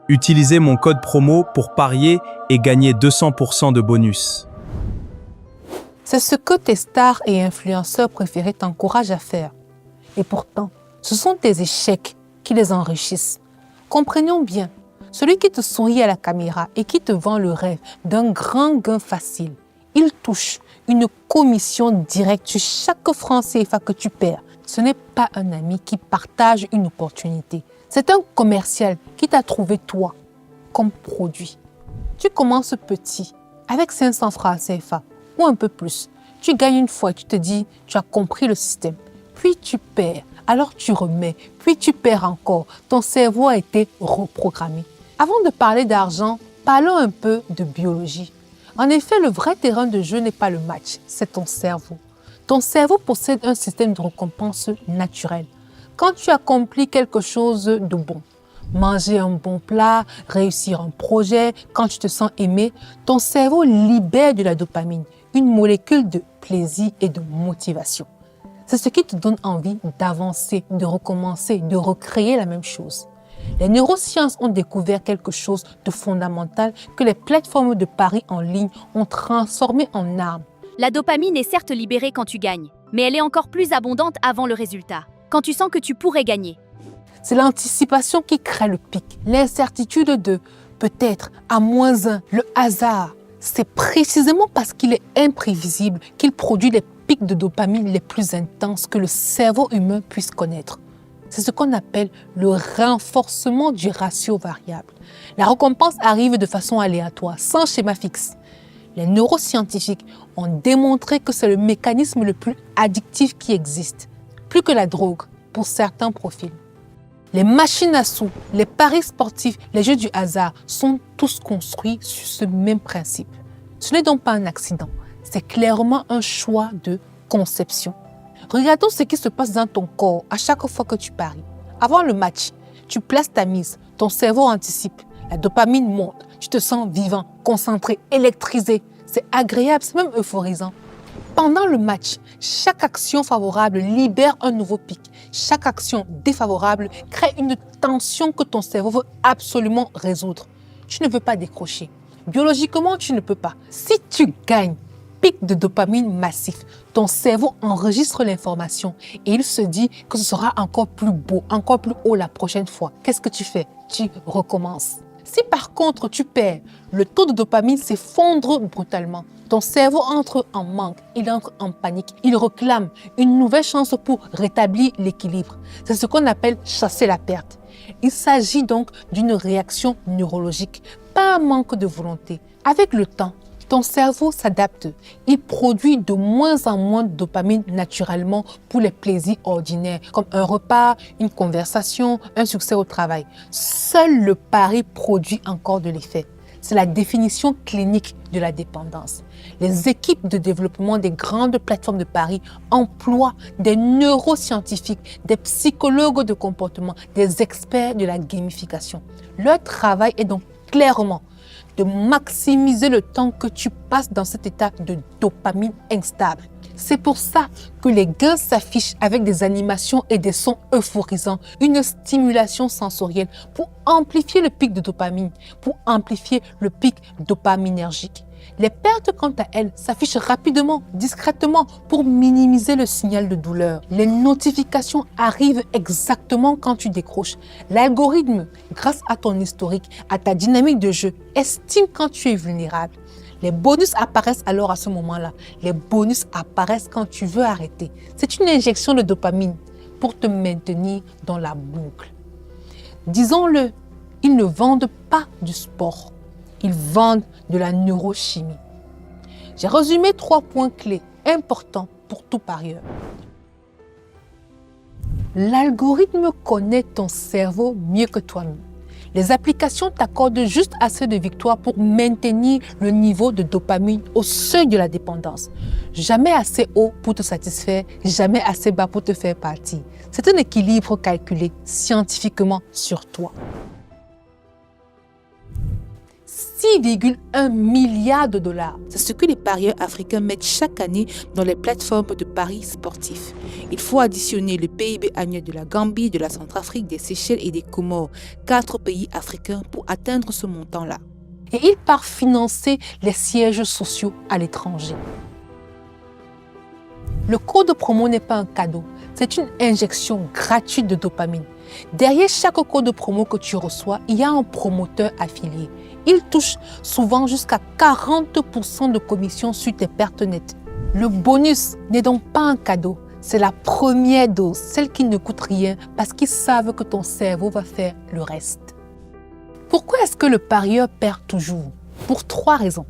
Utilisez mon code promo pour parier et gagner 200% de bonus. C'est ce que tes stars et influenceurs préférés t'encouragent à faire. Et pourtant, ce sont tes échecs qui les enrichissent. Comprenons bien, celui qui te sourit à la caméra et qui te vend le rêve d'un grand gain facile, il touche une commission directe sur chaque franc CFA que tu perds. Ce n'est pas un ami qui partage une opportunité. C'est un commercial qui t'a trouvé toi comme produit. Tu commences petit, avec 500 francs CFA ou un peu plus. Tu gagnes une fois, tu te dis, tu as compris le système. Puis tu perds, alors tu remets, puis tu perds encore. Ton cerveau a été reprogrammé. Avant de parler d'argent, parlons un peu de biologie. En effet, le vrai terrain de jeu n'est pas le match, c'est ton cerveau. Ton cerveau possède un système de récompense naturel. Quand tu accomplis quelque chose de bon, manger un bon plat, réussir un projet, quand tu te sens aimé, ton cerveau libère de la dopamine, une molécule de plaisir et de motivation. C'est ce qui te donne envie d'avancer, de recommencer, de recréer la même chose. Les neurosciences ont découvert quelque chose de fondamental que les plateformes de paris en ligne ont transformé en arme. La dopamine est certes libérée quand tu gagnes, mais elle est encore plus abondante avant le résultat, quand tu sens que tu pourrais gagner. C'est l'anticipation qui crée le pic, l'incertitude de peut-être à -1, le hasard. C'est précisément parce qu'il est imprévisible qu'il produit les pics de dopamine les plus intenses que le cerveau humain puisse connaître. C'est ce qu'on appelle le renforcement du ratio variable. La récompense arrive de façon aléatoire, sans schéma fixe. Les neuroscientifiques ont démontré que c'est le mécanisme le plus addictif qui existe, plus que la drogue pour certains profils. Les machines à sous, les paris sportifs, les jeux du hasard sont tous construits sur ce même principe. Ce n'est donc pas un accident, c'est clairement un choix de conception. Regardons ce qui se passe dans ton corps à chaque fois que tu paries. Avant le match, tu places ta mise, ton cerveau anticipe, la dopamine monte, tu te sens vivant, concentré, électrisé. C'est agréable, c'est même euphorisant. Pendant le match, chaque action favorable libère un nouveau pic. Chaque action défavorable crée une tension que ton cerveau veut absolument résoudre. Tu ne veux pas décrocher. Biologiquement, tu ne peux pas. Si tu gagnes, pic de dopamine massif, ton cerveau enregistre l'information et il se dit que ce sera encore plus beau, encore plus haut la prochaine fois. Qu'est-ce que tu fais? Tu recommences. Si par contre tu perds, le taux de dopamine s'effondre brutalement. Ton cerveau entre en manque, il entre en panique, il réclame une nouvelle chance pour rétablir l'équilibre. C'est ce qu'on appelle chasser la perte. Il s'agit donc d'une réaction neurologique, pas un manque de volonté. Avec le temps, ton cerveau s'adapte. Il produit de moins en moins de dopamine naturellement pour les plaisirs ordinaires, comme un repas, une conversation, un succès au travail. Seul le pari produit encore de l'effet. C'est la définition clinique de la dépendance. Les équipes de développement des grandes plateformes de paris emploient des neuroscientifiques, des psychologues de comportement, des experts de la gamification. Leur travail est donc clairement de maximiser le temps que tu passes dans cet état de dopamine instable. C'est pour ça que les gains s'affichent avec des animations et des sons euphorisants, une stimulation sensorielle pour amplifier le pic de dopamine, pour amplifier le pic dopaminergique. Les pertes, quant à elles, s'affichent rapidement, discrètement, pour minimiser le signal de douleur. Les notifications arrivent exactement quand tu décroches. L'algorithme, grâce à ton historique, à ta dynamique de jeu, estime quand tu es vulnérable. Les bonus apparaissent alors à ce moment-là. Les bonus apparaissent quand tu veux arrêter. C'est une injection de dopamine pour te maintenir dans la boucle. Disons-le, ils ne vendent pas du sport. Ils vendent de la neurochimie. J'ai résumé 3 points clés importants pour tout parieur. L'algorithme connaît ton cerveau mieux que toi-même. Les applications t'accordent juste assez de victoires pour maintenir le niveau de dopamine au seuil de la dépendance. Jamais assez haut pour te satisfaire, jamais assez bas pour te faire partir. C'est un équilibre calculé scientifiquement sur toi. 6,1 milliards de dollars. C'est ce que les parieurs africains mettent chaque année dans les plateformes de paris sportifs. Il faut additionner le PIB annuel de la Gambie, de la Centrafrique, des Seychelles et des Comores, 4 pays africains, pour atteindre ce montant-là. Et il part financer les sièges sociaux à l'étranger. Le code promo n'est pas un cadeau, c'est une injection gratuite de dopamine. Derrière chaque code promo que tu reçois, il y a un promoteur affilié. Il touche souvent jusqu'à 40% de commission sur tes pertes nettes. Le bonus n'est donc pas un cadeau, c'est la première dose, celle qui ne coûte rien parce qu'ils savent que ton cerveau va faire le reste. Pourquoi est-ce que le parieur perd toujours? Pour 3 raisons.